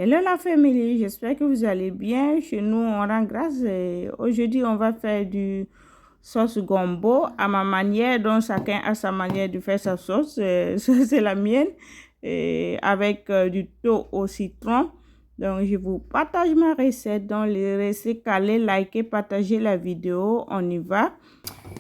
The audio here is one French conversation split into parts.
Hello la famille, j'espère que vous allez bien. Chez nous, on rend grâce. Aujourd'hui, on va faire du sauce gombo à ma manière. Donc, chacun a sa manière de faire sa sauce. Ça, c'est la mienne. Avec du thon au citron. Donc, je vous partage ma recette. Donc, les recettes calées, likez, partagez la vidéo. On y va.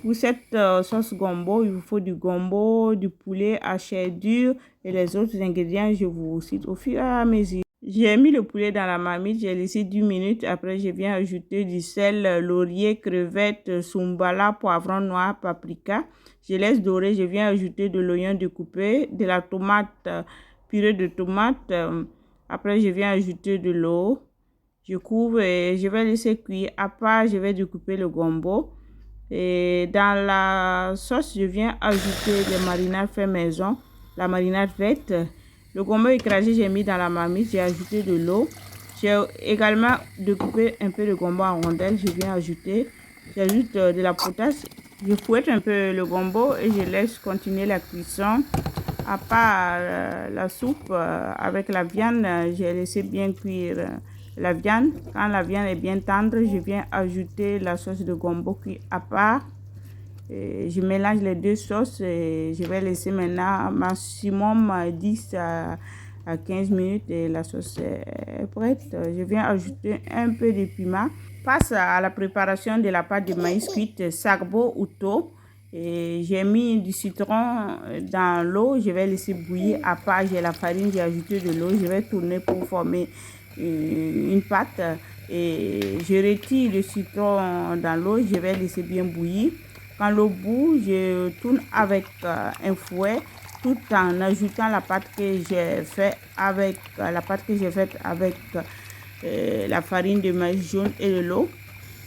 Pour cette sauce gombo, il vous faut du gombo, du poulet à chair dure et les autres ingrédients, je vous cite au fur et à mesure. J'ai mis le poulet dans la marmite, j'ai laissé 10 minutes. Après, je viens ajouter du sel, laurier, crevettes, sumbala, poivron noir, paprika. Je laisse dorer, je viens ajouter de l'oignon découpé, de la tomate, purée de tomate. Après, je viens ajouter de l'eau. Je couvre et je vais laisser cuire. À part, je vais découper le gombo. Et dans la sauce, je viens ajouter les marinades fait maison, la marinade verte. Le gombo écrasé, j'ai mis dans la marmite, j'ai ajouté de l'eau. J'ai également découpé un peu de gombo en rondelles, je viens ajouter. J'ajoute de la potasse. Je fouette un peu le gombo et je laisse continuer la cuisson. À part la soupe avec la viande, j'ai laissé bien cuire la viande. Quand la viande est bien tendre, je viens ajouter la sauce de gombo cuit à part. Et je mélange les deux sauces et je vais laisser maintenant maximum 10 à 15 minutes et la sauce est prête. Je viens ajouter un peu de piment. Passe à la préparation de la pâte de maïs cuite, sarbo ou taux. Et j'ai mis du citron dans l'eau. Je vais laisser bouillir. À part, j'ai la farine, j'ai ajouté de l'eau. Je vais tourner pour former une pâte. Et je retire le citron dans l'eau. Je vais laisser bien bouillir. Quand l'eau bout, je tourne avec un fouet tout en ajoutant la pâte que j'ai faite avec la farine de maïs jaune et de l'eau.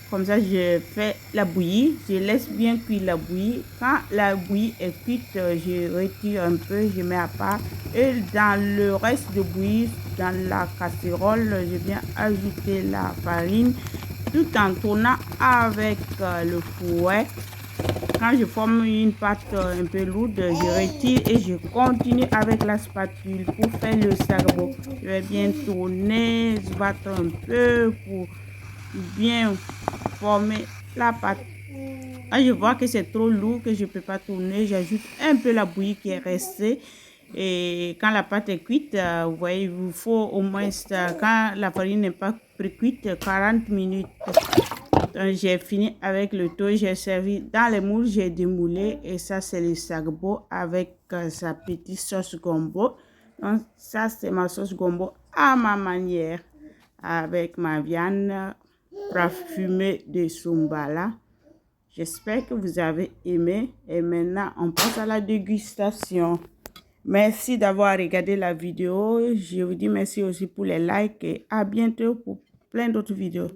Comme ça, je fais la bouillie. Je laisse bien cuire la bouillie. Quand la bouillie est cuite, je retire un peu, je mets à part. Et dans le reste de bouillie, dans la casserole, je viens ajouter la farine tout en tournant avec le fouet. Quand je forme une pâte un peu lourde, je retire et je continue avec la spatule pour faire le sarbo. Je vais bien tourner, battre un peu pour bien former la pâte. Quand je vois que c'est trop lourd, que je ne peux pas tourner, j'ajoute un peu la bouillie qui est restée. Et quand la pâte est cuite, vous voyez, il vous faut au moins, quand la farine n'est pas pré-cuite, 40 minutes. J'ai fini avec le thon, j'ai servi dans les moules, j'ai démoulé et ça c'est le sarbo avec sa petite sauce gombo. Donc ça c'est ma sauce gombo à ma manière avec ma viande parfumée de sumbala. J'espère que vous avez aimé et maintenant on passe à la dégustation. Merci d'avoir regardé la vidéo. Je vous dis merci aussi pour les likes et à bientôt pour plein d'autres vidéos.